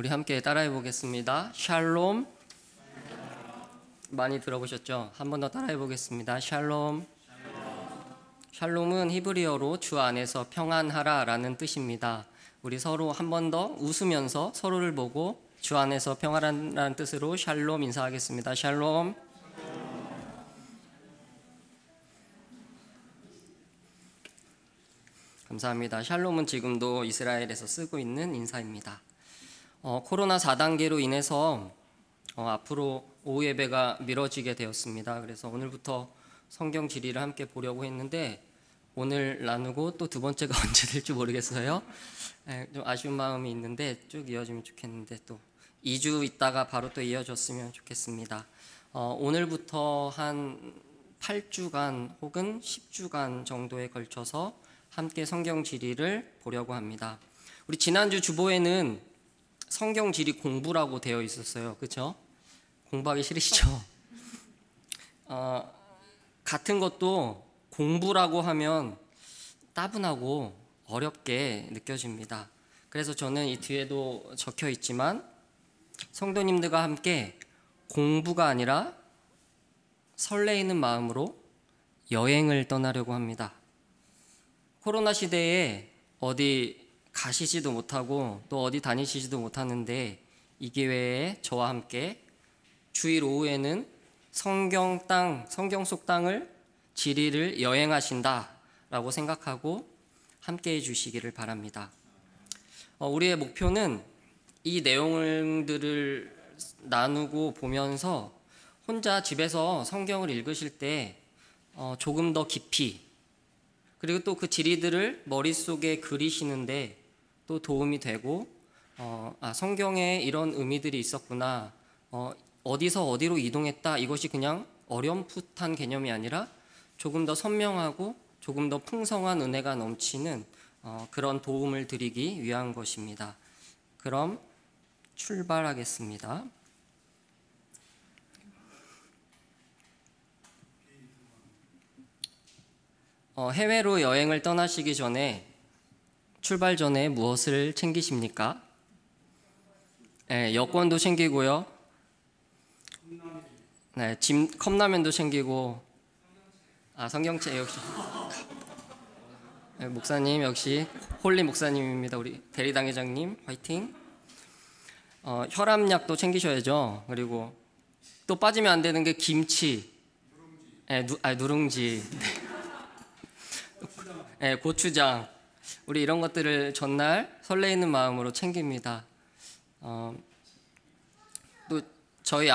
우리 함께 따라해 보겠습니다. 샬롬. 많이 들어보셨죠? 한 번 더 따라해 보겠습니다. 샬롬. 샬롬은 히브리어로 주 안에서 평안하라 라는 뜻입니다. 우리 서로 한 번 더 웃으면서 서로를 보고 주 안에서 평안하라는 뜻으로 샬롬 인사하겠습니다. 샬롬. 감사합니다. 샬롬은 지금도 이스라엘에서 쓰고 있는 인사입니다. 코로나 4단계로 인해서 앞으로 오후 예배가 미뤄지게 되었습니다. 그래서 오늘부터 성경 지리를 함께 보려고 했는데 오늘 나누고 또 두 번째가 언제 될지 모르겠어요. 좀 아쉬운 마음이 있는데 쭉 이어지면 좋겠는데 또 2주 있다가 바로 또 이어졌으면 좋겠습니다. 오늘부터 한 8주간 혹은 10주간 정도에 걸쳐서 함께 성경 지리를 보려고 합니다. 우리 지난주 주보에는 성경 지리 공부라고 되어 있었어요. 그렇죠? 공부하기 싫으시죠? 같은 것도 공부라고 하면 따분하고 어렵게 느껴집니다. 그래서 저는 이 뒤에도 적혀 있지만 성도님들과 함께 공부가 아니라 설레이는 마음으로 여행을 떠나려고 합니다. 코로나 시대에 어디 가시지도 못하고 또 어디 다니시지도 못하는데 이 기회에 저와 함께 주일 오후에는 성경 속 땅을 지리를 여행하신다라고 생각하고 함께 해주시기를 바랍니다. 우리의 목표는 이 내용들을 나누고 보면서 혼자 집에서 성경을 읽으실 때 조금 더 깊이 그리고 또 그 지리들을 머릿속에 그리시는데 또 도움이 되고 성경에 이런 의미들이 있었구나, 어디서 어디로 이동했다, 이것이 그냥 어렴풋한 개념이 아니라 조금 더 선명하고 조금 더 풍성한 은혜가 넘치는 그런 도움을 드리기 위한 것입니다. 그럼 출발하겠습니다. 해외로 여행을 떠나시기 전에 출발 전에 무엇을 챙기십니까? 여권도 챙기고요. 컵라면도 챙기고 성경책 역시 목사님 역시 홀리 목사님입니다. 우리 대리당 회장님 화이팅. 혈압약도 챙기셔야죠. 그리고 또 빠지면 안 되는 게 김치, 누룽지, 고추장, 우리 이런 것들을 전날 설레이는 마음으로 챙깁니다. 또 저희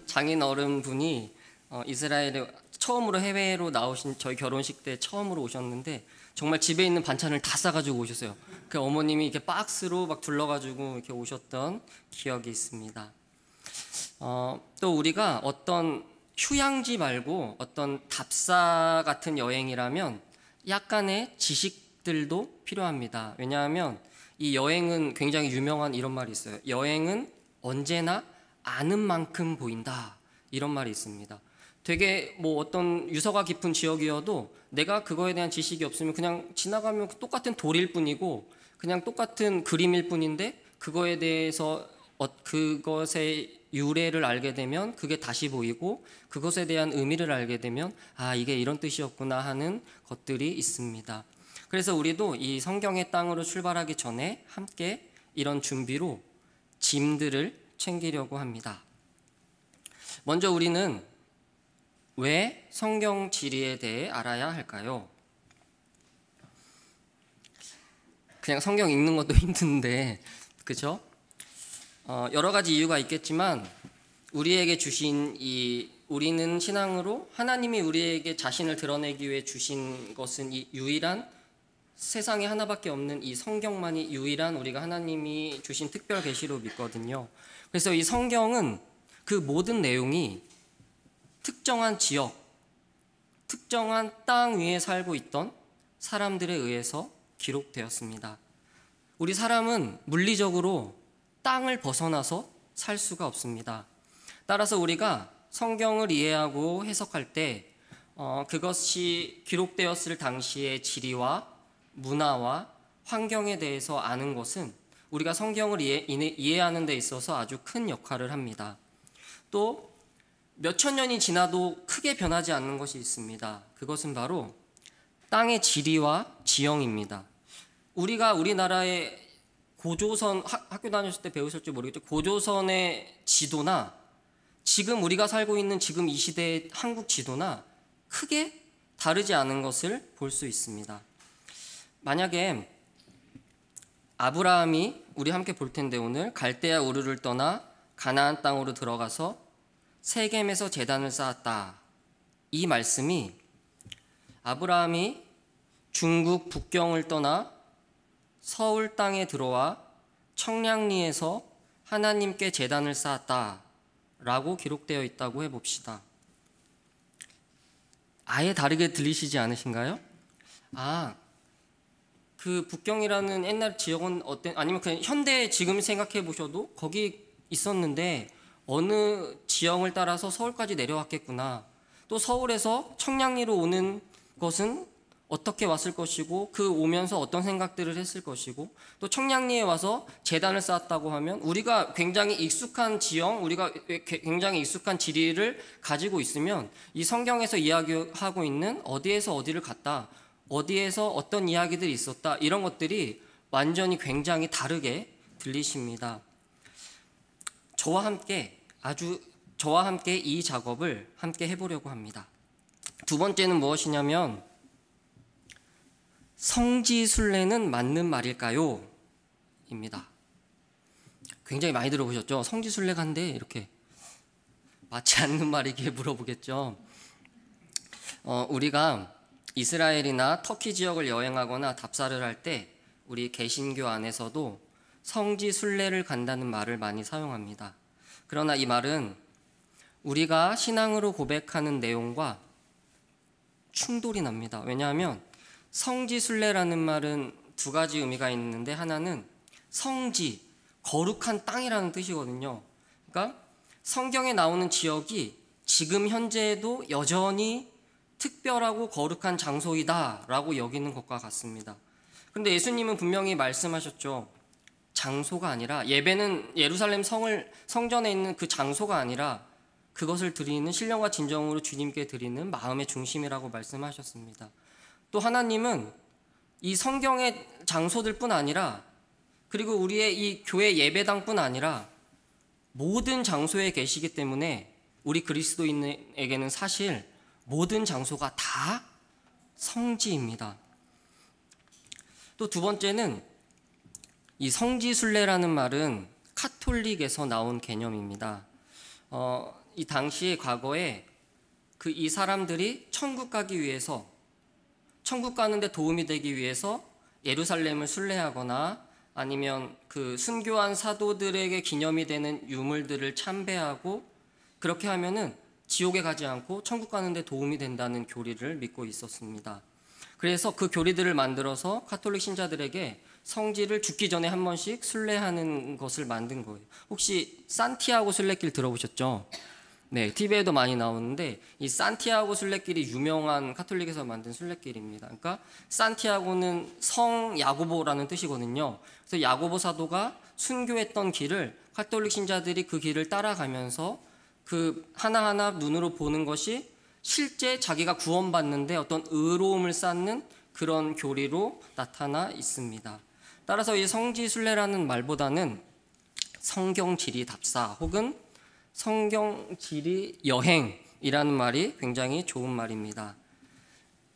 장인 어른분이 이스라엘에 처음으로 해외로 나오신 저희 결혼식 때 처음으로 오셨는데 정말 집에 있는 반찬을 다 싸가지고 오셨어요. 그 어머님이 이렇게 박스로 막 둘러가지고 이렇게 오셨던 기억이 있습니다. 또 우리가 어떤 휴양지 말고 어떤 답사 같은 여행이라면 약간의 지식들도 필요합니다. 왜냐하면 이 여행은 굉장히 유명한 이런 말이 있어요. 여행은 언제나 아는 만큼 보인다, 이런 말이 있습니다. 되게 어떤 유서가 깊은 지역이어도 내가 그거에 대한 지식이 없으면 그냥 지나가면 똑같은 돌일 뿐이고 그냥 똑같은 그림일 뿐인데 그거에 대해서 그것의 유래를 알게 되면 그게 다시 보이고 그것에 대한 의미를 알게 되면 이게 이런 뜻이었구나 하는 것들이 있습니다. 그래서 우리도 이 성경의 땅으로 출발하기 전에 함께 이런 준비로 짐들을 챙기려고 합니다. 먼저 우리는 왜 성경 지리에 대해 알아야 할까요? 그냥 성경 읽는 것도 힘든데, 그렇죠? 여러 가지 이유가 있겠지만 우리에게 주신 우리는 신앙으로 하나님이 우리에게 자신을 드러내기 위해 주신 것은 이 유일한 세상에 하나밖에 없는 이 성경만이 유일한 우리가 하나님이 주신 특별 계시로 믿거든요. 그래서 이 성경은 그 모든 내용이 특정한 지역, 특정한 땅 위에 살고 있던 사람들에 의해서 기록되었습니다. 우리 사람은 물리적으로 땅을 벗어나서 살 수가 없습니다. 따라서 우리가 성경을 이해하고 해석할 때 그것이 기록되었을 당시의 지리와 문화와 환경에 대해서 아는 것은 우리가 성경을 이해하는 데 있어서 아주 큰 역할을 합니다. 또 몇천 년이 지나도 크게 변하지 않는 것이 있습니다. 그것은 바로 땅의 지리와 지형입니다. 우리가 우리나라의 고조선, 학교 다녔을 때 배우셨지 모르겠죠. 고조선의 지도나 지금 우리가 살고 있는 지금 이 시대의 한국 지도나 크게 다르지 않은 것을 볼 수 있습니다. 만약에 아브라함이, 우리 함께 볼 텐데 오늘, 갈대아 우르를 떠나 가나안 땅으로 들어가서 세겜에서 제단을 쌓았다. 이 말씀이 아브라함이 중국 북경을 떠나 서울 땅에 들어와 청량리에서 하나님께 제단을 쌓았다 라고 기록되어 있다고 해봅시다. 아예 다르게 들리시지 않으신가요? 그 북경이라는 옛날 지역은 아니면 그냥 현대 지금 생각해 보셔도 거기 있었는데 어느 지형을 따라서 서울까지 내려왔겠구나. 또 서울에서 청량리로 오는 것은 어떻게 왔을 것이고 그 오면서 어떤 생각들을 했을 것이고 또 청량리에 와서 제단을 쌓았다고 하면 우리가 굉장히 익숙한 지형, 우리가 굉장히 익숙한 지리를 가지고 있으면 이 성경에서 이야기하고 있는 어디에서 어디를 갔다, 어디에서 어떤 이야기들이 있었다, 이런 것들이 완전히 굉장히 다르게 들리십니다. 저와 함께 이 작업을 함께 해보려고 합니다. 두 번째는 무엇이냐면 성지순례는 맞는 말일까요? 입니다. 굉장히 많이 들어보셨죠? 성지순례가 한데 이렇게 맞지 않는 말이기에 물어보겠죠. 우리가 이스라엘이나 터키 지역을 여행하거나 답사를 할 때 우리 개신교 안에서도 성지순례를 간다는 말을 많이 사용합니다. 그러나 이 말은 우리가 신앙으로 고백하는 내용과 충돌이 납니다. 왜냐하면 성지순례라는 말은 두 가지 의미가 있는데 하나는 성지, 거룩한 땅이라는 뜻이거든요. 그러니까 성경에 나오는 지역이 지금 현재에도 여전히 특별하고 거룩한 장소이다라고 여기는 것과 같습니다. 그런데 예수님은 분명히 말씀하셨죠. 장소가 아니라, 예배는 예루살렘 성전에 있는 그 장소가 아니라 그것을 드리는, 신령과 진정으로 주님께 드리는 마음의 중심이라고 말씀하셨습니다. 또 하나님은 이 성경의 장소들뿐 아니라, 그리고 우리의 이 교회 예배당뿐 아니라 모든 장소에 계시기 때문에 우리 그리스도인에게는 사실 모든 장소가 다 성지입니다. 또 두 번째는 이 성지순례라는 말은 카톨릭에서 나온 개념입니다. 이 당시의 과거에 이 사람들이 천국 가기 위해서, 천국 가는데 도움이 되기 위해서 예루살렘을 순례하거나 아니면 그 순교한 사도들에게 기념이 되는 유물들을 참배하고, 그렇게 하면은 지옥에 가지 않고 천국 가는데 도움이 된다는 교리를 믿고 있었습니다. 그래서 그 교리들을 만들어서 카톨릭 신자들에게 성지를 죽기 전에 한 번씩 순례하는 것을 만든 거예요. 혹시 산티아고 순례길 들어보셨죠? 네, TV에도 많이 나오는데 이 산티아고 순례길이 유명한 카톨릭에서 만든 순례길입니다. 그러니까 산티아고는 성 야고보라는 뜻이거든요. 그래서 야고보 사도가 순교했던 길을 카톨릭 신자들이 그 길을 따라가면서 그 하나하나 눈으로 보는 것이 실제 자기가 구원받는데 어떤 의로움을 쌓는 그런 교리로 나타나 있습니다. 따라서 이 성지순례라는 말보다는 성경지리 답사 혹은 성경지리 여행이라는 말이 굉장히 좋은 말입니다.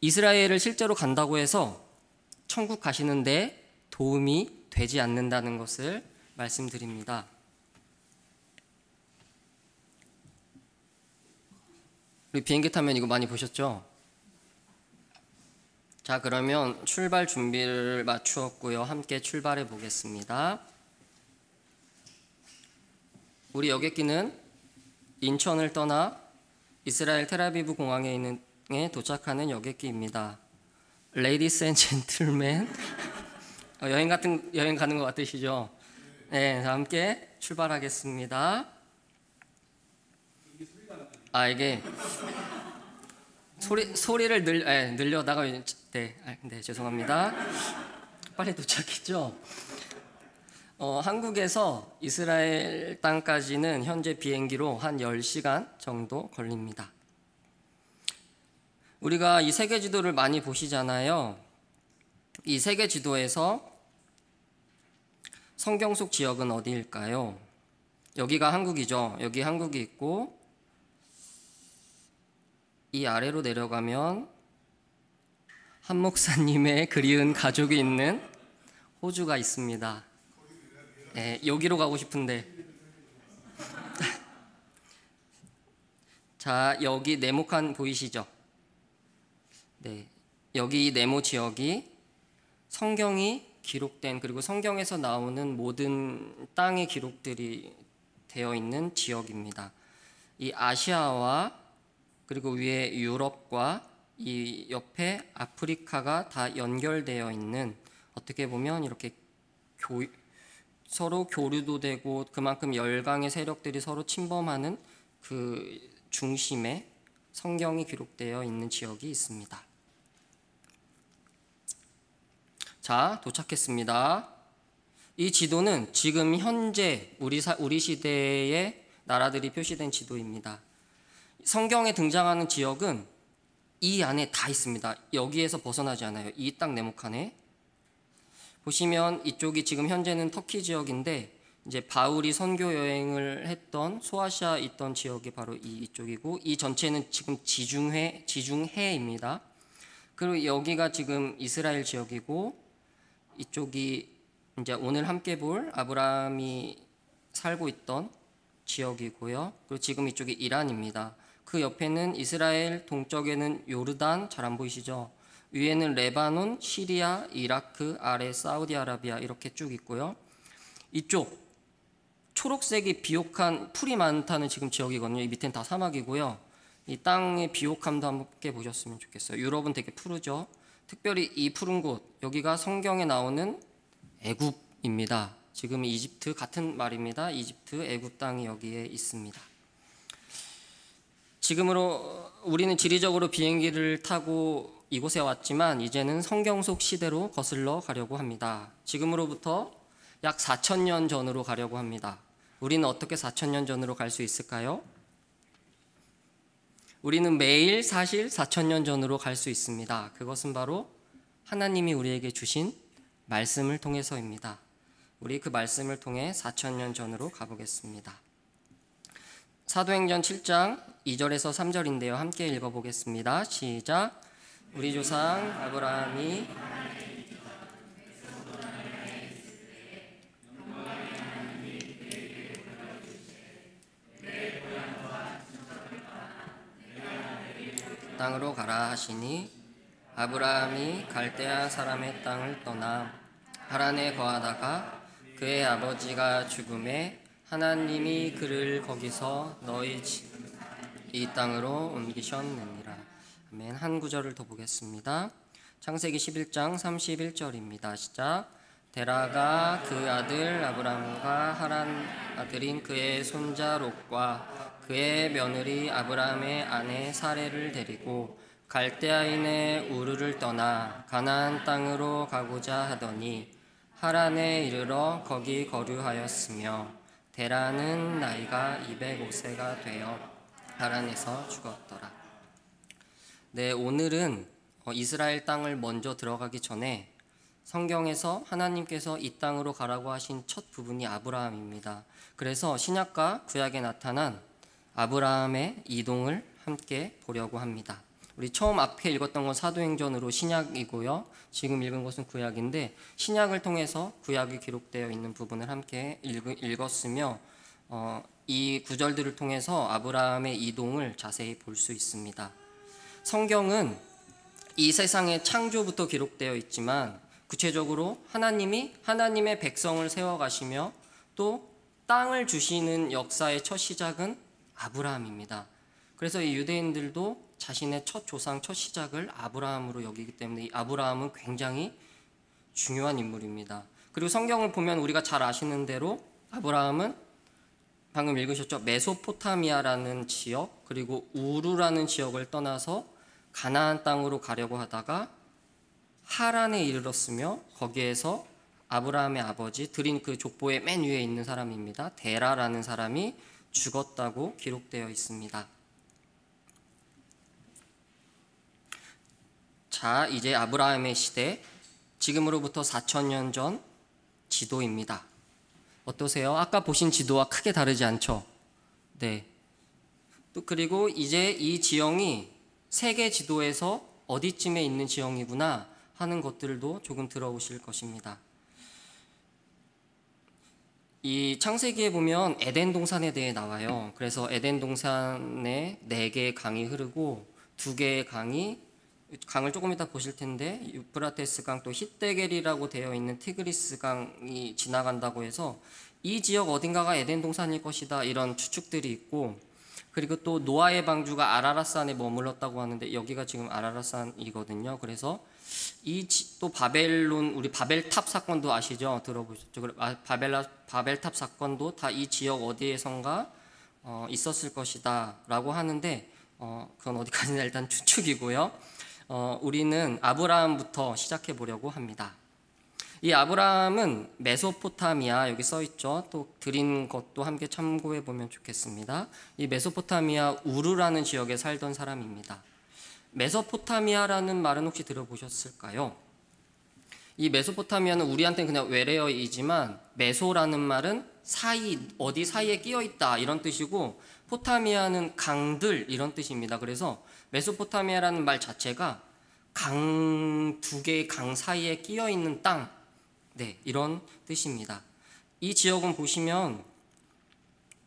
이스라엘을 실제로 간다고 해서 천국 가시는데 도움이 되지 않는다는 것을 말씀드립니다. 우리 비행기 타면 이거 많이 보셨죠? 자, 그러면 출발 준비를 마추었고요. 함께 출발해 보겠습니다. 우리 여객기는 인천을 떠나 이스라엘 텔아비브 공항에 도착하는 여객기입니다. Ladies and gentlemen, 여행 가는 것 같으시죠? 네, 함께 출발하겠습니다. 이게 소리를 늘려다가 네, 죄송합니다. 빨리 도착했죠? 한국에서 이스라엘 땅까지는 현재 비행기로 한 10시간 정도 걸립니다. 우리가 이 세계 지도를 많이 보시잖아요. 이 세계 지도에서 성경 속 지역은 어디일까요? 여기가 한국이죠. 여기 한국이 있고 이 아래로 내려가면 한 목사님의 그리운 가족이 있는 호주가 있습니다. 네, 여기로 가고 싶은데 자, 여기 네모칸 보이시죠? 네, 여기 이 네모 지역이 성경이 기록된, 그리고 성경에서 나오는 모든 땅의 기록들이 되어 있는 지역입니다. 이 아시아와 그리고 위에 유럽과 이 옆에 아프리카가 다 연결되어 있는, 어떻게 보면 이렇게 서로 교류도 되고 그만큼 열강의 세력들이 서로 침범하는 그 중심에 성경이 기록되어 있는 지역이 있습니다. 자, 도착했습니다. 이 지도는 지금 현재 우리 시대의 나라들이 표시된 지도입니다. 성경에 등장하는 지역은 이 안에 다 있습니다. 여기에서 벗어나지 않아요. 이 딱 네모칸에 보시면 이쪽이 지금 현재는 터키 지역인데, 이제 바울이 선교 여행을 했던 소아시아 있던 지역이 바로 이쪽이고, 이 전체는 지금 지중해입니다. 그리고 여기가 지금 이스라엘 지역이고, 이쪽이 이제 오늘 함께 볼 아브라함이 살고 있던 지역이고요. 그리고 지금 이쪽이 이란입니다. 그 옆에는 이스라엘, 동쪽에는 요르단, 잘 안 보이시죠? 위에는 레바논, 시리아, 이라크, 아래 사우디아라비아 이렇게 쭉 있고요. 이쪽 초록색이 비옥한 풀이 많다는 지금 지역이거든요. 이 밑엔 다 사막이고요. 이 땅의 비옥함도 함께 보셨으면 좋겠어요. 유럽은 되게 푸르죠. 특별히 이 푸른 곳, 여기가 성경에 나오는 애굽입니다. 지금 이집트 같은 말입니다. 이집트, 애굽 땅이 여기에 있습니다. 지금으로 우리는 지리적으로 비행기를 타고 이곳에 왔지만 이제는 성경 속 시대로 거슬러 가려고 합니다. 지금으로부터 약 4,000년 전으로 가려고 합니다. 우리는 어떻게 4,000년 전으로 갈 수 있을까요? 우리는 매일 사실 4,000년 전으로 갈 수 있습니다. 그것은 바로 하나님이 우리에게 주신 말씀을 통해서입니다. 우리 그 말씀을 통해 4,000년 전으로 가보겠습니다. 사도행전 7장 2절에서 3절인데요. 함께 읽어보겠습니다. 시작. 우리 조상 아브라함이 땅으로 가라 하시니 아브라함이 갈대아 사람의 땅을 떠나 하란에 거하다가 그의 아버지가 죽음에 하나님이 그를 거기서 너희 이 땅으로 옮기셨느니라. 아멘. 한 구절을 더 보겠습니다. 창세기 11장 31절입니다. 시작. 데라가 그 아들 아브람과 하란 아들인 그의 손자 롯과 그의 며느리 아브람의 아내 사레를 데리고 갈대아인의 우르를 떠나 가나안 땅으로 가고자 하더니 하란에 이르러 거기 거류하였으며 데라는 나이가 205세가 되어 하란에서 죽었더라. 네, 오늘은 이스라엘 땅을 먼저 들어가기 전에 성경에서 하나님께서 이 땅으로 가라고 하신 첫 부분이 아브라함입니다. 그래서 신약과 구약에 나타난 아브라함의 이동을 함께 보려고 합니다. 우리 처음 앞에 읽었던 건 사도행전으로 신약이고요. 지금 읽은 것은 구약인데, 신약을 통해서 구약이 기록되어 있는 부분을 함께 읽었으며 이 구절들을 통해서 아브라함의 이동을 자세히 볼 수 있습니다. 성경은 이 세상의 창조부터 기록되어 있지만 구체적으로 하나님이 하나님의 백성을 세워가시며 또 땅을 주시는 역사의 첫 시작은 아브라함입니다. 그래서 이 유대인들도 자신의 첫 조상, 첫 시작을 아브라함으로 여기기 때문에 이 아브라함은 굉장히 중요한 인물입니다. 그리고 성경을 보면 우리가 잘 아시는 대로 아브라함은 방금 읽으셨죠? 메소포타미아라는 지역, 그리고 우르라는 지역을 떠나서 가나안 땅으로 가려고 하다가 하란에 이르렀으며 거기에서 아브라함의 아버지 드린 그 족보의 맨 위에 있는 사람입니다. 데라라는 사람이 죽었다고 기록되어 있습니다. 자, 이제 아브라함의 시대, 지금으로부터 4,000년 전 지도입니다. 어떠세요? 아까 보신 지도와 크게 다르지 않죠? 네. 또 그리고 이제 이 지형이 세계 지도에서 어디쯤에 있는 지형이구나 하는 것들도 조금 들어오실 것입니다. 이 창세기에 보면 에덴 동산에 대해 나와요. 그래서 에덴 동산에 4개의 강이 흐르고 2개의 강을 조금 이따 보실 텐데 유프라테스 강 또 히데겔이라고 되어 있는 티그리스 강이 지나간다고 해서 이 지역 어딘가가 에덴 동산일 것이다 이런 추측들이 있고, 그리고 또 노아의 방주가 아라랏산에 머물렀다고 하는데 여기가 지금 아라랏산이거든요. 그래서 또 바벨론, 우리 바벨탑 사건도 아시죠? 들어보셨죠? 바벨탑 사건도 다 이 지역 어디에선가 있었을 것이다 라고 하는데 그건 어디까지나 일단 추측이고요. 우리는 아브라함부터 시작해 보려고 합니다. 이 아브라함은 메소포타미아, 여기 써 있죠. 또 드린 것도 함께 참고해 보면 좋겠습니다. 이 메소포타미아 우르라는 지역에 살던 사람입니다. 메소포타미아라는 말은 혹시 들어보셨을까요? 이 메소포타미아는 우리한테는 그냥 외래어이지만 메소라는 말은 사이, 어디 사이에 끼어 있다 이런 뜻이고, 포타미아는 강들 이런 뜻입니다. 그래서 메소포타미아라는 말 자체가 강, 2개의 강 사이에 끼어 있는 땅, 네, 이런 뜻입니다. 이 지역은 보시면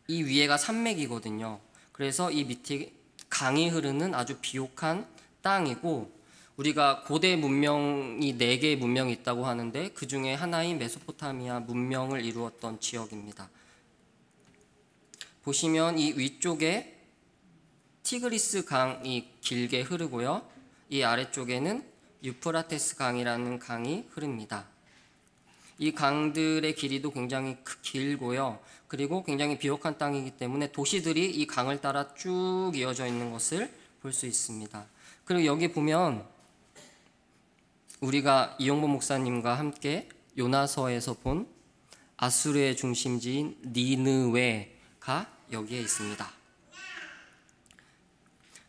이 위에가 산맥이거든요. 그래서 이 밑에 강이 흐르는 아주 비옥한 땅이고, 우리가 고대 문명이 4개의 문명이 있다고 하는데 그 중에 하나인 메소포타미아 문명을 이루었던 지역입니다. 보시면 이 위쪽에 티그리스 강이 길게 흐르고요. 이 아래쪽에는 유프라테스 강이라는 강이 흐릅니다. 이 강들의 길이도 굉장히 길고요. 그리고 굉장히 비옥한 땅이기 때문에 도시들이 이 강을 따라 쭉 이어져 있는 것을 볼 수 있습니다. 그리고 여기 보면 우리가 이용보 목사님과 함께 요나서에서 본 아수르의 중심지인 니느웨가 여기에 있습니다.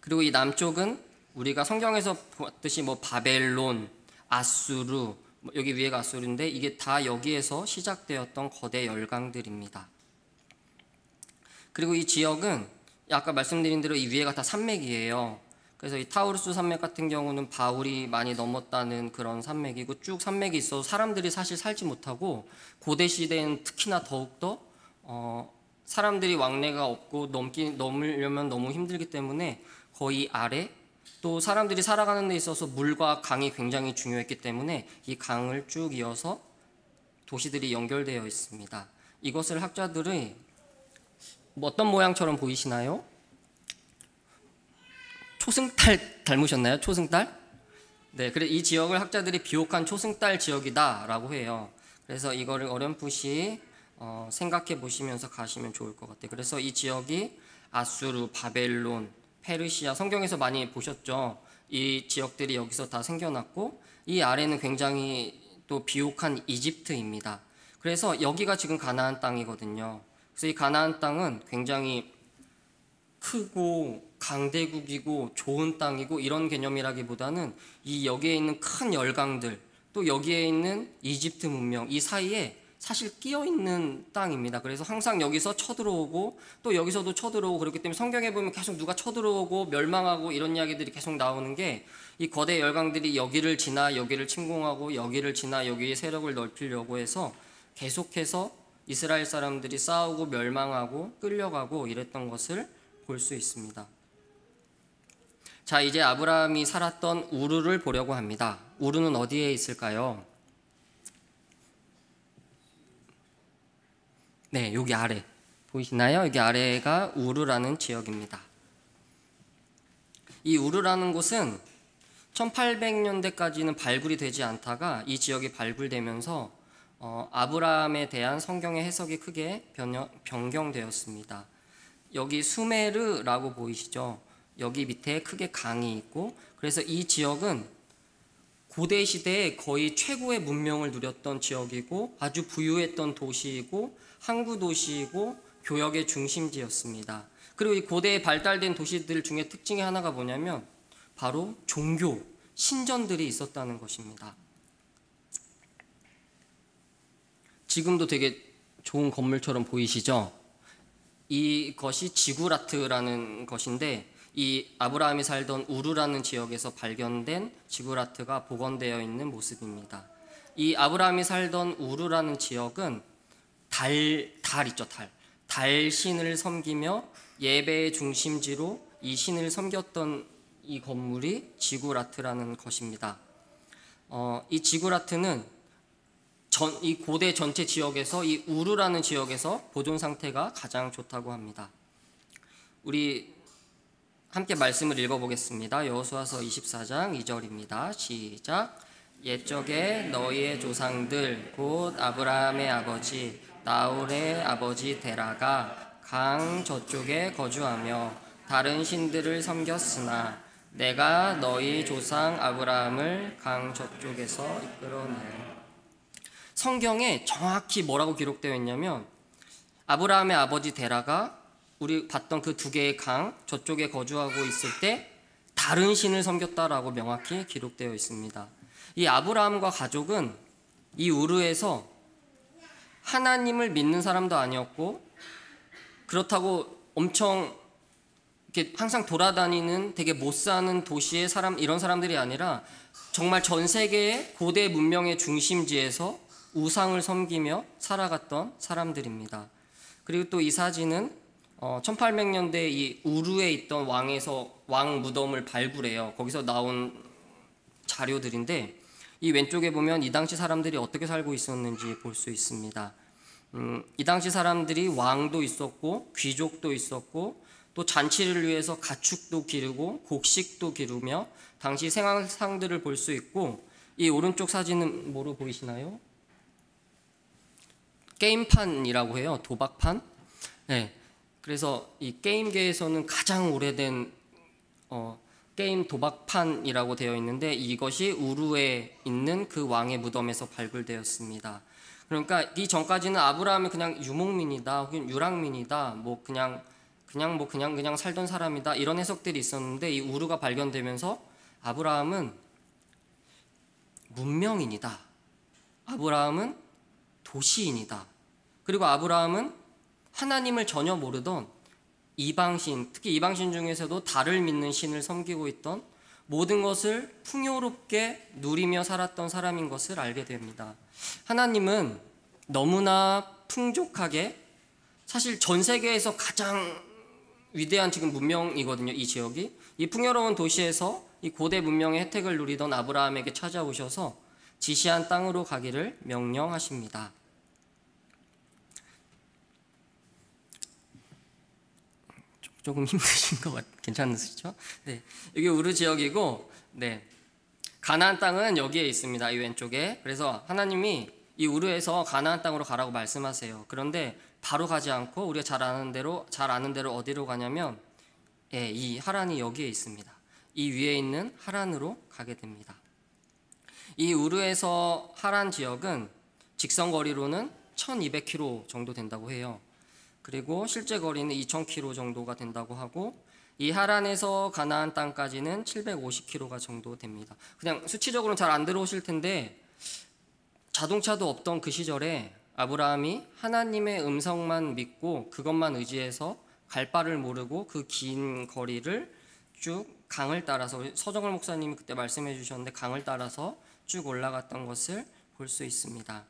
그리고 이 남쪽은 우리가 성경에서 봤듯이 바벨론, 아수르, 여기 위에가 아수르인데 이게 다 여기에서 시작되었던 거대 열강들입니다. 그리고 이 지역은 아까 말씀드린 대로 이 위에가 다 산맥이에요. 그래서 이 타우루스 산맥 같은 경우는 바울이 많이 넘었다는 그런 산맥이고, 쭉 산맥이 있어서 사람들이 사실 살지 못하고, 고대 시대는 특히나 더욱더 사람들이 왕래가 없고 넘으려면 너무 힘들기 때문에 거의 아래, 또 사람들이 살아가는 데 있어서 물과 강이 굉장히 중요했기 때문에 이 강을 쭉 이어서 도시들이 연결되어 있습니다. 이것을 학자들이 어떤 모양처럼 보이시나요? 초승달 닮으셨나요? 초승달? 네, 그래 이 지역을 학자들이 비옥한 초승달 지역이다라고 해요. 그래서 이거를 어렴풋이 생각해 보시면서 가시면 좋을 것 같아요. 그래서 이 지역이 아수르, 바벨론, 페르시아, 성경에서 많이 보셨죠? 이 지역들이 여기서 다 생겨났고, 이 아래는 굉장히 또 비옥한 이집트입니다. 그래서 여기가 지금 가나안 땅이거든요. 그래서 이 가나안 땅은 굉장히 크고 강대국이고 좋은 땅이고 이런 개념이라기보다는 이 여기에 있는 큰 열강들, 또 여기에 있는 이집트 문명, 이 사이에 사실 끼어 있는 땅입니다. 그래서 항상 여기서 쳐들어오고 또 여기서도 쳐들어오고, 그렇기 때문에 성경에 보면 계속 누가 쳐들어오고 멸망하고 이런 이야기들이 계속 나오는 게, 이 거대 열강들이 여기를 지나 여기를 침공하고 여기를 지나 여기의 세력을 넓히려고 해서 계속해서 이스라엘 사람들이 싸우고 멸망하고 끌려가고 이랬던 것을 볼 수 있습니다. 자, 이제 아브라함이 살았던 우르를 보려고 합니다. 우르는 어디에 있을까요? 네, 여기 아래 보이시나요? 여기 아래가 우르라는 지역입니다. 이 우르라는 곳은 1800년대까지는 발굴이 되지 않다가 이 지역이 발굴되면서 아브라함에 대한 성경의 해석이 크게 변경되었습니다. 여기 수메르라고 보이시죠? 여기 밑에 크게 강이 있고, 그래서 이 지역은 고대 시대에 거의 최고의 문명을 누렸던 지역이고 아주 부유했던 도시이고 항구 도시이고 교역의 중심지였습니다. 그리고 이 고대에 발달된 도시들 중에 특징이 하나가 뭐냐면 바로 종교, 신전들이 있었다는 것입니다. 지금도 되게 좋은 건물처럼 보이시죠? 이것이 지구라트라는 것인데 이 아브라함이 살던 우르라는 지역에서 발견된 지구라트가 복원되어 있는 모습입니다. 이 아브라함이 살던 우르라는 지역은 달 있죠, 달 신을 섬기며 예배의 중심지로 이 신을 섬겼던 이 건물이 지구라트라는 것입니다. 이 지구라트는 이 고대 전체 지역에서 이 우르라는 지역에서 보존 상태가 가장 좋다고 합니다. 우리 함께 말씀을 읽어보겠습니다. 여호수아서 24장 2절입니다. 시작. 옛적에 너희의 조상들 곧 아브라함의 아버지 나홀의 아버지 데라가 강 저쪽에 거주하며 다른 신들을 섬겼으나 내가 너희 조상 아브라함을 강 저쪽에서 이끌어내. 성경에 정확히 뭐라고 기록되어 있냐면 아브라함의 아버지 데라가 우리 봤던 그 두 개의 강 저쪽에 거주하고 있을 때 다른 신을 섬겼다라고 명확히 기록되어 있습니다. 이 아브라함과 가족은 이 우르에서 하나님을 믿는 사람도 아니었고 그렇다고 엄청 이렇게 항상 돌아다니는 되게 못 사는 도시의 사람 이런 사람들이 아니라 정말 전 세계의 고대 문명의 중심지에서 우상을 섬기며 살아갔던 사람들입니다. 그리고 또 이 사진은 1800년대 이 우르에 있던 왕 무덤을 발굴해요. 거기서 나온 자료들인데 이 왼쪽에 보면 이 당시 사람들이 어떻게 살고 있었는지 볼 수 있습니다. 이 당시 사람들이 왕도 있었고 귀족도 있었고 또 잔치를 위해서 가축도 기르고 곡식도 기르며 당시 생활상들을 볼 수 있고 이 오른쪽 사진은 뭐로 보이시나요? 게임판이라고 해요. 도박판. 네. 그래서 이 게임계에서는 가장 오래된 게임 도박판이라고 되어 있는데 이것이 우르에 있는 그 왕의 무덤에서 발굴되었습니다. 그러니까 이 전까지는 아브라함이 그냥 유목민이다, 혹은 유랑민이다, 그냥 살던 사람이다 이런 해석들이 있었는데 이 우르가 발견되면서 아브라함은 문명인이다. 아브라함은 도시인이다. 그리고 아브라함은 하나님을 전혀 모르던 이방신, 특히 이방신 중에서도 달을 믿는 신을 섬기고 있던 모든 것을 풍요롭게 누리며 살았던 사람인 것을 알게 됩니다. 하나님은 너무나 풍족하게 사실 전 세계에서 가장 위대한 지금 문명이거든요. 이 지역이. 이 풍요로운 도시에서 이 고대 문명의 혜택을 누리던 아브라함에게 찾아오셔서 지시한 땅으로 가기를 명령하십니다. 조금 힘드신 것 같아요. 괜찮으시죠? 네, 여기 우르 지역이고, 네, 가나안 땅은 여기에 있습니다. 이 왼쪽에. 그래서 하나님이 이 우르에서 가나안 땅으로 가라고 말씀하세요. 그런데 바로 가지 않고 우리가 잘 아는 대로 어디로 가냐면, 이 하란이 여기에 있습니다. 이 위에 있는 하란으로 가게 됩니다. 이 우르에서 하란 지역은 직선 거리로는 1200km 정도 된다고 해요. 그리고 실제 거리는 2000km 정도가 된다고 하고 이 하란에서 가나안 땅까지는 750km가 정도 됩니다. 그냥 수치적으로는 잘 안 들어오실 텐데 자동차도 없던 그 시절에 아브라함이 하나님의 음성만 믿고 그것만 의지해서 갈 바를 모르고 그 긴 거리를 쭉 강을 따라서 서정월 목사님이 그때 말씀해 주셨는데 강을 따라서 쭉 올라갔던 것을 볼 수 있습니다.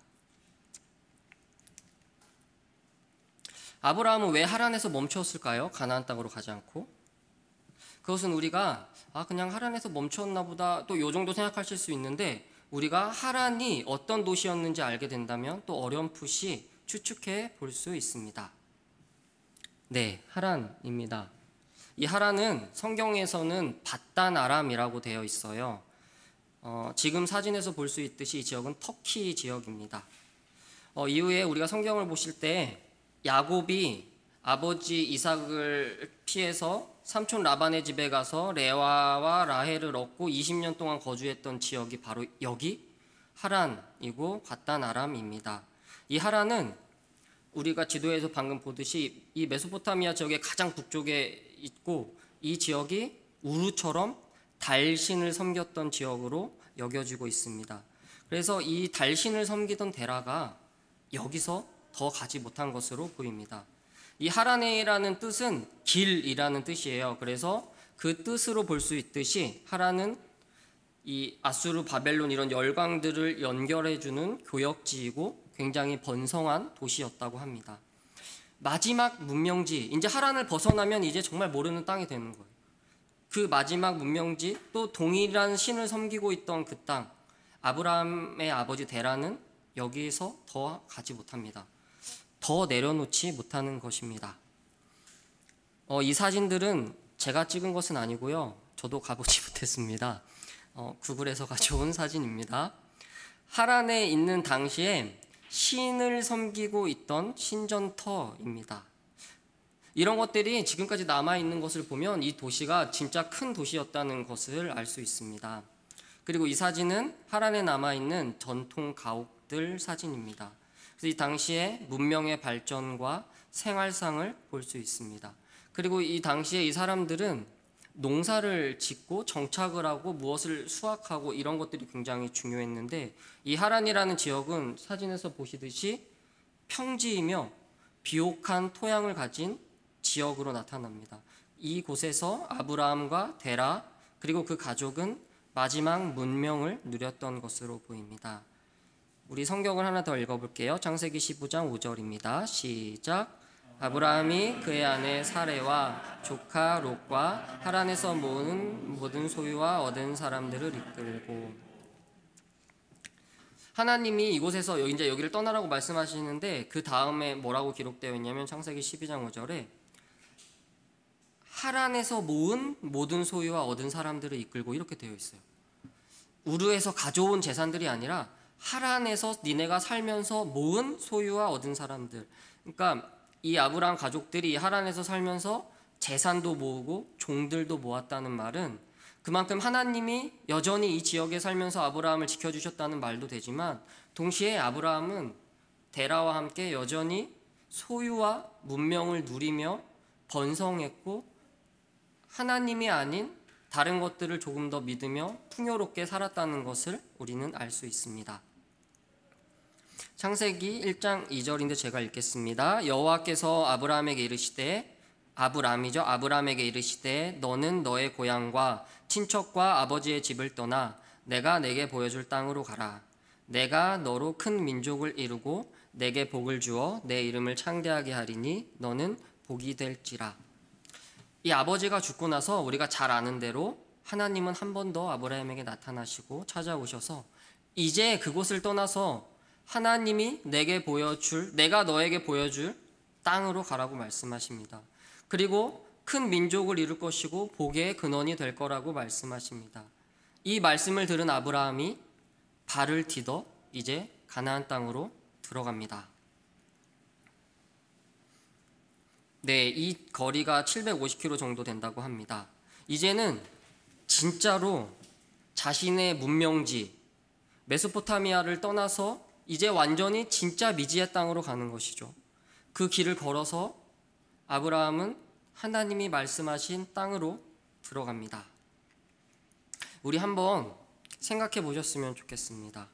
아브라함은 왜 하란에서 멈추었을까요? 가나안 땅으로 가지 않고. 그것은 우리가 그냥 하란에서 멈추었나 보다 또 이 정도 생각하실 수 있는데 우리가 하란이 어떤 도시였는지 알게 된다면 또 어렴풋이 추측해 볼 수 있습니다. 네, 하란입니다. 이 하란은 성경에서는 밧단 아람이라고 되어 있어요. 지금 사진에서 볼 수 있듯이 이 지역은 터키 지역입니다. 이후에 우리가 성경을 보실 때 야곱이 아버지 이삭을 피해서 삼촌 라반의 집에 가서 레아와 라헬을 얻고 20년 동안 거주했던 지역이 바로 여기 하란이고 밧단 아람입니다. 이 하란은 우리가 지도에서 방금 보듯이 이 메소포타미아 지역의 가장 북쪽에 있고, 이 지역이 우루처럼 달신을 섬겼던 지역으로 여겨지고 있습니다. 그래서 이 달신을 섬기던 데라가 여기서 더 가지 못한 것으로 보입니다. 이 하란이라는 뜻은 길이라는 뜻이에요. 그래서 그 뜻으로 볼 수 있듯이 하란은 이 아수르, 바벨론 이런 열강들을 연결해주는 교역지이고 굉장히 번성한 도시였다고 합니다. 마지막 문명지, 이제 하란을 벗어나면 이제 정말 모르는 땅이 되는 거예요. 그 마지막 문명지, 또 동일한 신을 섬기고 있던 그 땅, 아브라함의 아버지 데라는 여기서 더 가지 못합니다. 더 내려놓지 못하는 것입니다. 이 사진들은 제가 찍은 것은 아니고요. 저도 가보지 못했습니다. 구글에서 가져온 사진입니다. 하란에 있는 당시에 신을 섬기고 있던 신전터입니다. 이런 것들이 지금까지 남아있는 것을 보면 이 도시가 진짜 큰 도시였다는 것을 알 수 있습니다. 그리고 이 사진은 하란에 남아있는 전통 가옥들 사진입니다. 그래서 이 당시에 문명의 발전과 생활상을 볼 수 있습니다. 그리고 이 당시에 이 사람들은 농사를 짓고 정착을 하고 무엇을 수확하고 이런 것들이 굉장히 중요했는데, 이 하란이라는 지역은 사진에서 보시듯이 평지이며 비옥한 토양을 가진 지역으로 나타납니다. 이곳에서 아브라함과 데라 그리고 그 가족은 마지막 문명을 누렸던 것으로 보입니다. 우리 성경을 하나 더 읽어볼게요. 창세기 15장 5절입니다. 시작. 아브라함이 그의 아내 사레와 조카 롯과 하란에서 모은 모든 소유와 얻은 사람들을 이끌고. 하나님이 이곳에서 이제 여기를 떠나라고 말씀하시는데, 그 다음에 뭐라고 기록되어 있냐면 창세기 12장 5절에 하란에서 모은 모든 소유와 얻은 사람들을 이끌고 이렇게 되어 있어요. 우르에서 가져온 재산들이 아니라 하란에서 니네가 살면서 모은 소유와 얻은 사람들. 그러니까 이 아브라함 가족들이 하란에서 살면서 재산도 모으고 종들도 모았다는 말은 그만큼 하나님이 여전히 이 지역에 살면서 아브라함을 지켜주셨다는 말도 되지만, 동시에 아브라함은 데라와 함께 여전히 소유와 문명을 누리며 번성했고 하나님이 아닌 다른 것들을 조금 더 믿으며 풍요롭게 살았다는 것을 우리는 알 수 있습니다. 창세기 1장 2절인데 제가 읽겠습니다. 여호와께서 아브라함에게 이르시되, 아브라함에게 이르시되 너는 너의 고향과 친척과 아버지의 집을 떠나 내가 내게 보여줄 땅으로 가라. 내가 너로 큰 민족을 이루고 내게 복을 주어 내 이름을 창대하게 하리니 너는 복이 될지라. 이 아버지가 죽고 나서 우리가 잘 아는 대로 하나님은 한 번 더 아브라함에게 나타나시고 찾아오셔서 이제 그곳을 떠나서 하나님이 내가 너에게 보여줄 땅으로 가라고 말씀하십니다. 그리고 큰 민족을 이룰 것이고 복의 근원이 될 거라고 말씀하십니다. 이 말씀을 들은 아브라함이 발을 디뎌 이제 가나안 땅으로 들어갑니다. 네, 이 거리가 750km 정도 된다고 합니다. 이제는 진짜로 자신의 문명지 메소포타미아를 떠나서 이제 완전히 진짜 미지의 땅으로 가는 것이죠. 그 길을 걸어서 아브라함은 하나님이 말씀하신 땅으로 들어갑니다. 우리 한번 생각해 보셨으면 좋겠습니다.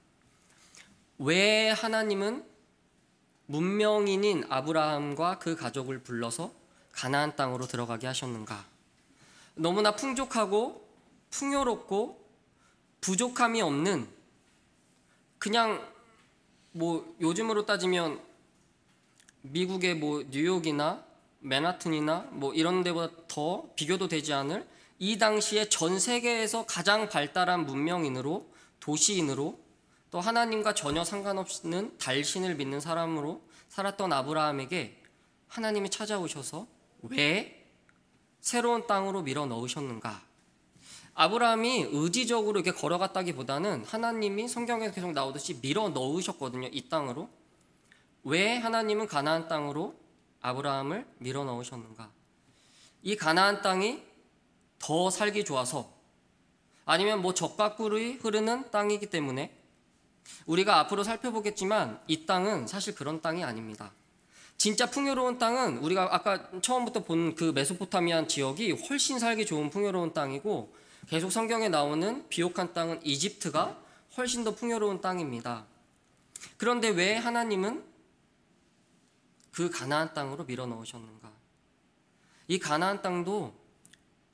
왜 하나님은 문명인인 아브라함과 그 가족을 불러서 가나안 땅으로 들어가게 하셨는가? 너무나 풍족하고 풍요롭고 부족함이 없는, 그냥 요즘으로 따지면 미국의 뉴욕이나 맨하튼이나 이런 데보다 더 비교도 되지 않을 이 당시에 전 세계에서 가장 발달한 문명인으로, 도시인으로, 또 하나님과 전혀 상관없는 달신을 믿는 사람으로 살았던 아브라함에게 하나님이 찾아오셔서 왜 새로운 땅으로 밀어 넣으셨는가? 아브라함이 의지적으로 이렇게 걸어갔다기보다는 하나님이 성경에 계속 나오듯이 밀어 넣으셨거든요, 이 땅으로. 왜 하나님은 가나안 땅으로 아브라함을 밀어 넣으셨는가? 이 가나안 땅이 더 살기 좋아서, 아니면 뭐 젖과 꿀이 흐르는 땅이기 때문에, 우리가 앞으로 살펴보겠지만 이 땅은 사실 그런 땅이 아닙니다. 진짜 풍요로운 땅은 우리가 아까 처음부터 본 그 메소포타미안 지역이 훨씬 살기 좋은 풍요로운 땅이고, 계속 성경에 나오는 비옥한 땅은 이집트가 훨씬 더 풍요로운 땅입니다. 그런데 왜 하나님은 그 가나안 땅으로 밀어 넣으셨는가? 이 가나안 땅도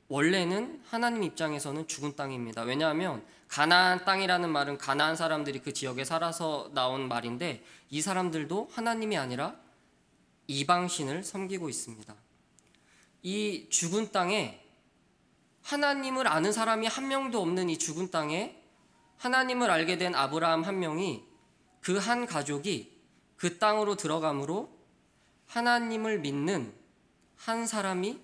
원래는 하나님 입장에서는 죽은 땅입니다. 왜냐하면 가나안 땅이라는 말은 가나안 사람들이 그 지역에 살아서 나온 말인데, 이 사람들도 하나님이 아니라 이방신을 섬기고 있습니다. 이 죽은 땅에, 하나님을 아는 사람이 한 명도 없는 이 죽은 땅에 하나님을 알게 된 아브라함 한 명이, 그 한 가족이 그 땅으로 들어감으로 하나님을 믿는 한 사람이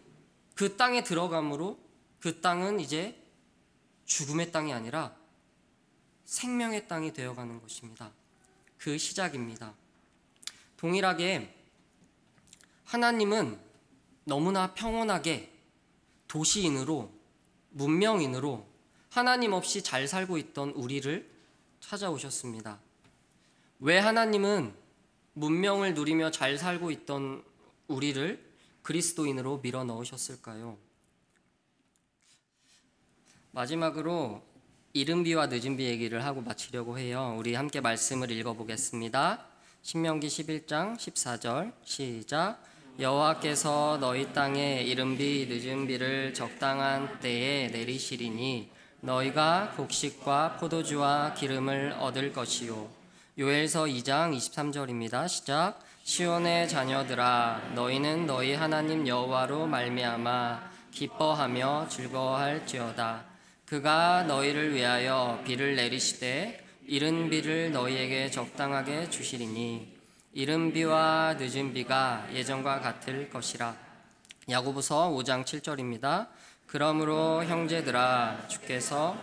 그 땅에 들어감으로 그 땅은 이제 죽음의 땅이 아니라 생명의 땅이 되어가는 것입니다. 그 시작입니다. 동일하게 하나님은 너무나 평온하게 도시인으로, 문명인으로 하나님 없이 잘 살고 있던 우리를 찾아오셨습니다. 왜 하나님은 문명을 누리며 잘 살고 있던 우리를 그리스도인으로 밀어 넣으셨을까요? 마지막으로 이른비와 늦은비 얘기를 하고 마치려고 해요. 우리 함께 말씀을 읽어보겠습니다. 신명기 11장 14절 시작. 여호와께서 너희 땅에 이른비 늦은비를 적당한 때에 내리시리니 너희가 곡식과 포도주와 기름을 얻을 것이요. 요엘서 2장 23절입니다. 시작. 시온의 자녀들아, 너희는 너희 하나님 여호와로 말미암아 기뻐하며 즐거워할지어다. 그가 너희를 위하여 비를 내리시되 이른 비를 너희에게 적당하게 주시리니 이른 비와 늦은 비가 예전과 같을 것이라. 야고보서 5장 7절입니다. 그러므로 형제들아, 주께서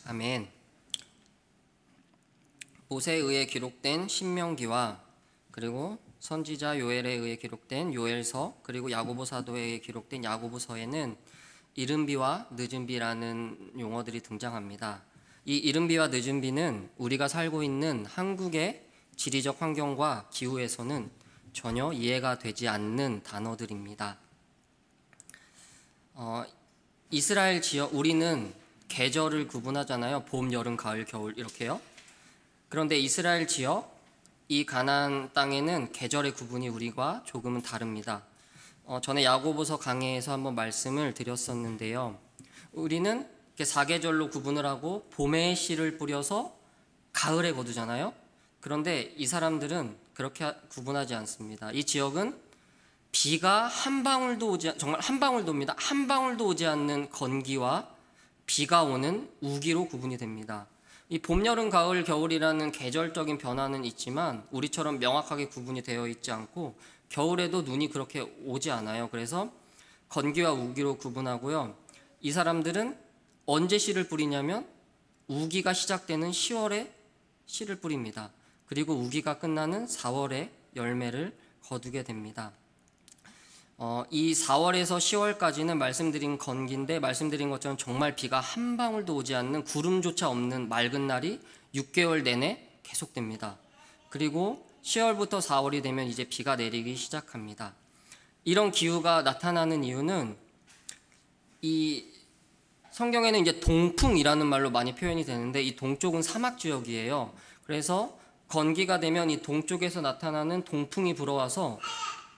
아멘. 모세에 의해 기록된 신명기와 그리고 선지자 요엘에 의해 기록된 요엘서, 그리고 야고보 사도에 의해 기록된 야고보서에는 이른비와 늦은비라는 용어들이 등장합니다. 이 이른비와 늦은비는 우리가 살고 있는 한국의 지리적 환경과 기후에서는 전혀 이해가 되지 않는 단어들입니다. 이스라엘 지역, 우리는 계절을 구분하잖아요. 봄, 여름, 가을, 겨울 이렇게요. 그런데 이스라엘 지역, 이 가나안 땅에는 계절의 구분이 우리와 조금은 다릅니다. 전에 야고보서 강해에서 한번 말씀을 드렸었는데요. 우리는 이렇게 사계절로 구분을 하고 봄에 씨를 뿌려서 가을에 거두잖아요. 그런데 이 사람들은 그렇게 구분하지 않습니다. 이 지역은 비가 한 방울도 오지, 정말 한 방울도 옵니다. 한 방울도 오지 않는 건기와 비가 오는 우기로 구분이 됩니다. 이 봄, 여름, 가을, 겨울이라는 계절적인 변화는 있지만 우리처럼 명확하게 구분이 되어 있지 않고, 겨울에도 눈이 그렇게 오지 않아요. 그래서 건기와 우기로 구분하고요. 이 사람들은 언제 씨를 뿌리냐면 우기가 시작되는 10월에 씨를 뿌립니다. 그리고 우기가 끝나는 4월에 열매를 거두게 됩니다. 이 4월에서 10월까지는 말씀드린 건기인데, 말씀드린 것처럼 정말 비가 한 방울도 오지 않는, 구름조차 없는 맑은 날이 6개월 내내 계속됩니다. 그리고 10월부터 4월이 되면 이제 비가 내리기 시작합니다. 이런 기후가 나타나는 이유는, 이 성경에는 이제 동풍이라는 말로 많이 표현이 되는데, 이 동쪽은 사막 지역이에요. 그래서 건기가 되면 이 동쪽에서 나타나는 동풍이 불어와서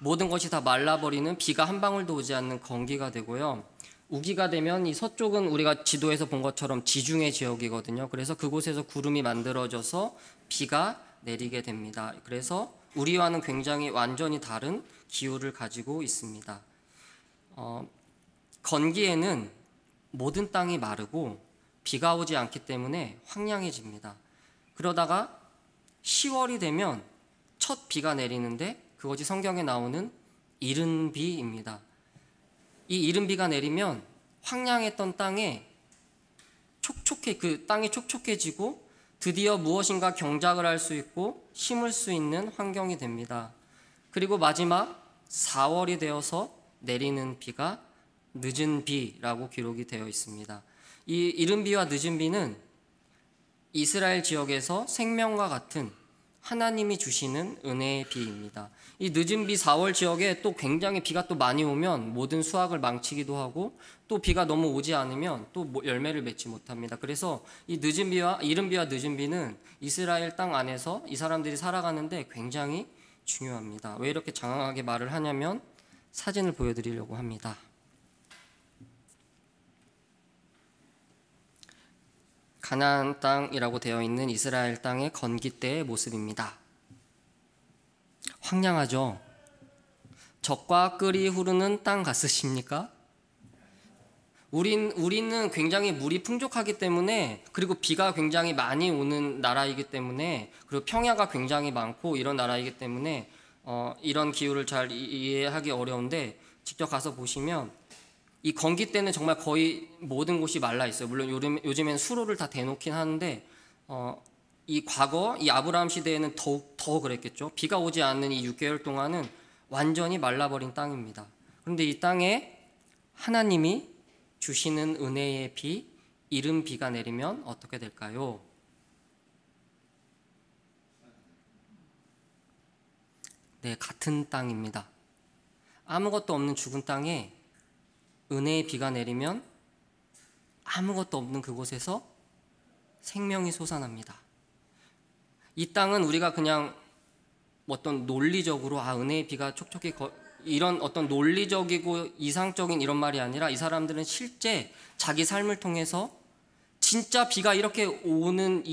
모든 것이 다 말라버리는, 비가 한 방울도 오지 않는 건기가 되고요. 우기가 되면 이 서쪽은 우리가 지도에서 본 것처럼 지중해 지역이거든요. 그래서 그곳에서 구름이 만들어져서 비가 내리게 됩니다. 그래서 우리와는 굉장히 완전히 다른 기후를 가지고 있습니다. 건기에는 모든 땅이 마르고 비가 오지 않기 때문에 황량해집니다. 그러다가 10월이 되면 첫 비가 내리는데 그것이 성경에 나오는 이른 비입니다. 이 이른 비가 내리면 황량했던 땅에 그 땅이 촉촉해지고 드디어 무엇인가 경작을 할 수 있고 심을 수 있는 환경이 됩니다. 그리고 마지막 4월이 되어서 내리는 비가 늦은 비라고 기록이 되어 있습니다. 이 이른 비와 늦은 비는 이스라엘 지역에서 생명과 같은 하나님이 주시는 은혜의 비입니다. 이 늦은 비 4월 지역에 또 굉장히 비가 또 많이 오면 모든 수확을 망치기도 하고 또 비가 너무 오지 않으면 또 열매를 맺지 못합니다. 그래서 이 이른 비와 늦은 비는 이스라엘 땅 안에서 이 사람들이 살아가는데 굉장히 중요합니다. 왜 이렇게 장황하게 말을 하냐면 사진을 보여드리려고 합니다. 가나안 땅이라고 되어 있는 이스라엘 땅의 건기 때의 모습입니다. 황량하죠? 젖과 꿀이 흐르는 땅 같으십니까? 우리는 굉장히 물이 풍족하기 때문에, 그리고 비가 굉장히 많이 오는 나라이기 때문에, 그리고 평야가 굉장히 많고 이런 나라이기 때문에 이런 기후를 잘 이해하기 어려운데, 직접 가서 보시면 이 건기 때는 정말 거의 모든 곳이 말라 있어요. 물론 요즘엔 수로를 다 대놓긴 하는데 이 과거 이 아브라함 시대에는 더 그랬겠죠. 비가 오지 않는 이 6개월 동안은 완전히 말라버린 땅입니다. 그런데 이 땅에 하나님이 주시는 은혜의 비, 이른 비가 내리면 어떻게 될까요? 네, 같은 땅입니다. 아무것도 없는 죽은 땅에 은혜의 비가 내리면 아무것도 없는 그곳에서 생명이 솟아납니다. 이 땅은 우리가 그냥 어떤 논리적으로 은혜의 비가 촉촉히 이런 어떤 논리적이고 이상적인 이런 말이 아니라, 이 사람들은 실제 자기 삶을 통해서 진짜 비가 이렇게 오는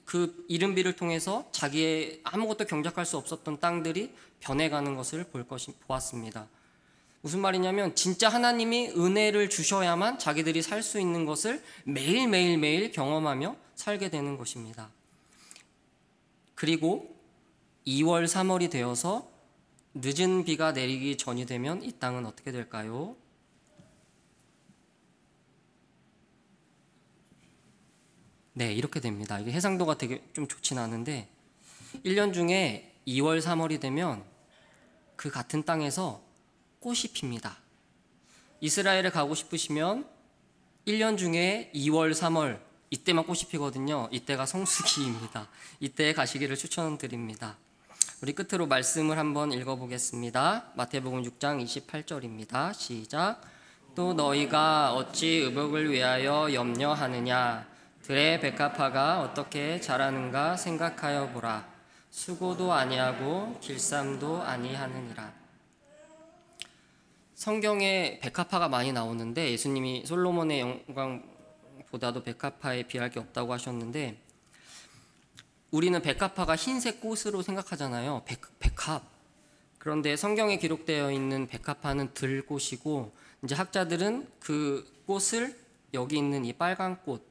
그 이른 비를 통해서 자기의 아무것도 경작할 수 없었던 땅들이 변해가는 것을 보았습니다. 무슨 말이냐면 진짜 하나님이 은혜를 주셔야만 자기들이 살 수 있는 것을 매일매일 경험하며 살게 되는 것입니다. 그리고 2월, 3월이 되어서 늦은 비가 내리기 전이 되면 이 땅은 어떻게 될까요? 네, 이렇게 됩니다. 이게 해상도가 되게 좀 좋진 않은데 1년 중에 2월, 3월이 되면 그 같은 땅에서 꽃이 핍니다. 이스라엘에 가고 싶으시면 1년 중에 2월, 3월 이때만 꽃이 피거든요. 이때가 성수기입니다. 이때에 가시기를 추천드립니다. 우리 끝으로 말씀을 한번 읽어보겠습니다. 마태복음 6장 28절입니다. 시작. 또 너희가 어찌 의복을 위하여 염려하느냐? 들의 백합화가 어떻게 자라는가 생각하여 보라. 수고도 아니하고 길쌈도 아니하느니라. 성경에 백합화가 많이 나오는데 예수님이 솔로몬의 영광보다도 백합화에 비할 게 없다고 하셨는데, 우리는 백합화가 흰색 꽃으로 생각하잖아요. 백합. 그런데 성경에 기록되어 있는 백합화는 들꽃이고, 이제 학자들은 그 꽃을 여기 있는 이 빨간 꽃,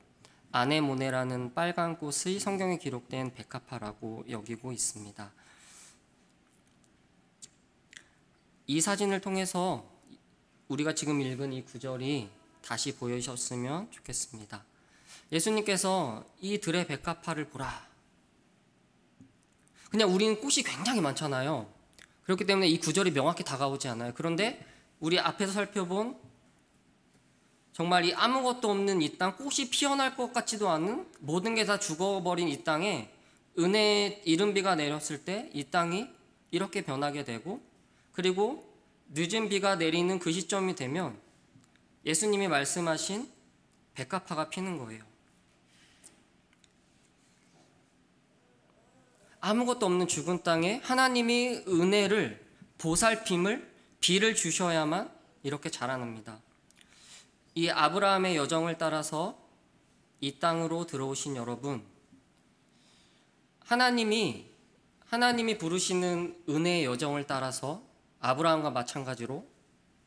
아네모네라는 빨간 꽃의 성경에 기록된 백합화라고 여기고 있습니다. 이 사진을 통해서 우리가 지금 읽은 이 구절이 다시 보여주셨으면 좋겠습니다. 예수님께서 이 들의 백합화를 보라. 그냥 우리는 꽃이 굉장히 많잖아요. 그렇기 때문에 이 구절이 명확히 다가오지 않아요. 그런데 우리 앞에서 살펴본 정말 이 아무것도 없는 이 땅, 꽃이 피어날 것 같지도 않은, 모든 게 다 죽어버린 이 땅에 은혜의 이른 비가 내렸을 때 이 땅이 이렇게 변하게 되고, 그리고 늦은 비가 내리는 그 시점이 되면 예수님이 말씀하신 백합화가 피는 거예요. 아무것도 없는 죽은 땅에 하나님이 은혜를, 보살핌을, 비를 주셔야만 이렇게 자라납니다. 이 아브라함의 여정을 따라서 이 땅으로 들어오신 여러분, 하나님이 부르시는 은혜의 여정을 따라서 아브라함과 마찬가지로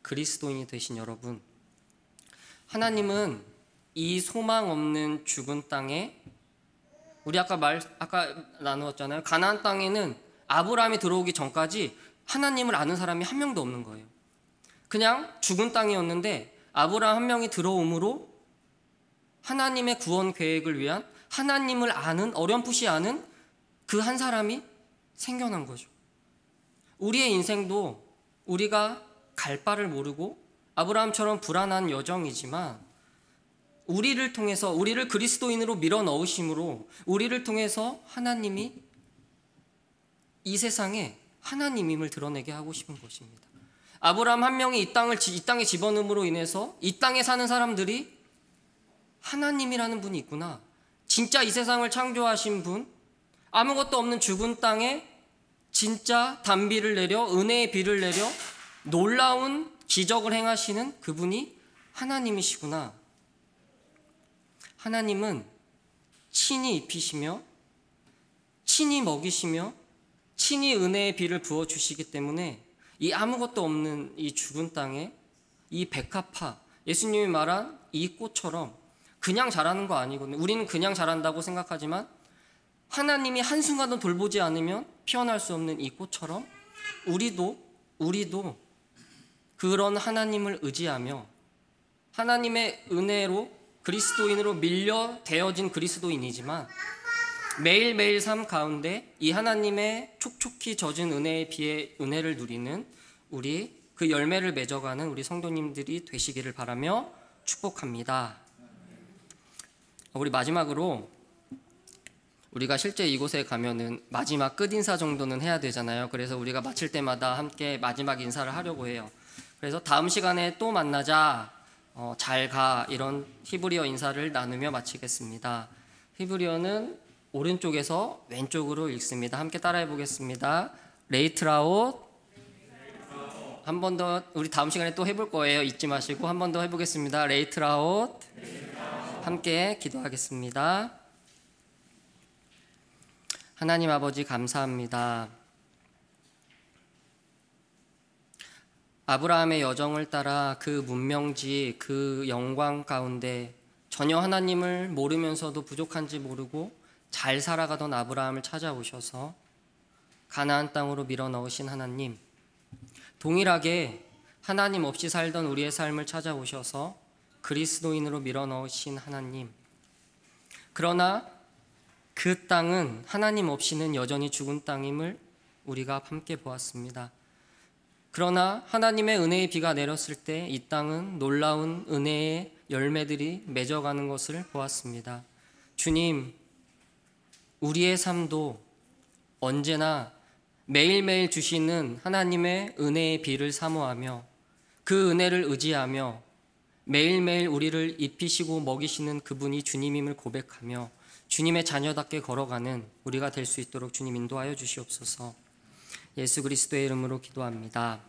그리스도인이 되신 여러분, 하나님은 이 소망 없는 죽은 땅에, 우리 아까 나누었잖아요. 가나안 땅에는 아브라함이 들어오기 전까지 하나님을 아는 사람이 한 명도 없는 거예요. 그냥 죽은 땅이었는데 아브라함 한 명이 들어옴으로 하나님의 구원 계획을 위한 하나님을 아는, 어렴풋이 아는 그 한 사람이 생겨난 거죠. 우리의 인생도 우리가 갈 바를 모르고 아브라함처럼 불안한 여정이지만 우리를 통해서, 우리를 그리스도인으로 밀어 넣으심으로 우리를 통해서 하나님이 이 세상에 하나님임을 드러내게 하고 싶은 것입니다. 아브라함 한 명이 이 땅에 집어넣음으로 인해서 이 땅에 사는 사람들이 하나님이라는 분이 있구나, 진짜 이 세상을 창조하신 분, 아무것도 없는 죽은 땅에 진짜 단비를 내려, 은혜의 비를 내려 놀라운 기적을 행하시는 그분이 하나님이시구나. 하나님은 친히 입히시며 친히 먹이시며 친히 은혜의 비를 부어주시기 때문에 이 아무것도 없는 이 죽은 땅에 이 백합화, 예수님이 말한 이 꽃처럼 그냥 자라는 거 아니거든요. 우리는 그냥 자란다고 생각하지만 하나님이 한순간도 돌보지 않으면 피어날 수 없는 이 꽃처럼 우리도 그런 하나님을 의지하며 하나님의 은혜로 그리스도인으로 밀려 되어진 그리스도인이지만 매일매일 삶 가운데 이 하나님의 촉촉히 젖은 은혜의 비의 은혜를 누리는 우리, 그 열매를 맺어가는 우리 성도님들이 되시기를 바라며 축복합니다. 우리 마지막으로, 우리가 실제 이곳에 가면은 마지막 끝인사 정도는 해야 되잖아요. 그래서 우리가 마칠 때마다 함께 마지막 인사를 하려고 해요. 그래서 다음 시간에 또 만나자, 잘 가, 이런 히브리어 인사를 나누며 마치겠습니다. 히브리어는 오른쪽에서 왼쪽으로 읽습니다. 함께 따라해 보겠습니다. 레이트라웃. 한 번 더, 우리 다음 시간에 또 해볼 거예요. 잊지 마시고 한 번 더 해보겠습니다. 레이트라웃. 함께 기도하겠습니다. 하나님 아버지, 감사합니다. 아브라함의 여정을 따라 그 문명지, 그 영광 가운데 전혀 하나님을 모르면서도 부족한지 모르고 잘 살아가던 아브라함을 찾아오셔서 가나안 땅으로 밀어넣으신 하나님, 동일하게 하나님 없이 살던 우리의 삶을 찾아오셔서 그리스도인으로 밀어넣으신 하나님, 그러나 그 땅은 하나님 없이는 여전히 죽은 땅임을 우리가 함께 보았습니다. 그러나 하나님의 은혜의 비가 내렸을 때 이 땅은 놀라운 은혜의 열매들이 맺어가는 것을 보았습니다. 주님, 우리의 삶도 언제나 매일매일 주시는 하나님의 은혜의 비를 사모하며 그 은혜를 의지하며 매일매일 우리를 입히시고 먹이시는 그분이 주님임을 고백하며 주님의 자녀답게 걸어가는 우리가 될 수 있도록 주님 인도하여 주시옵소서. 예수 그리스도의 이름으로 기도합니다.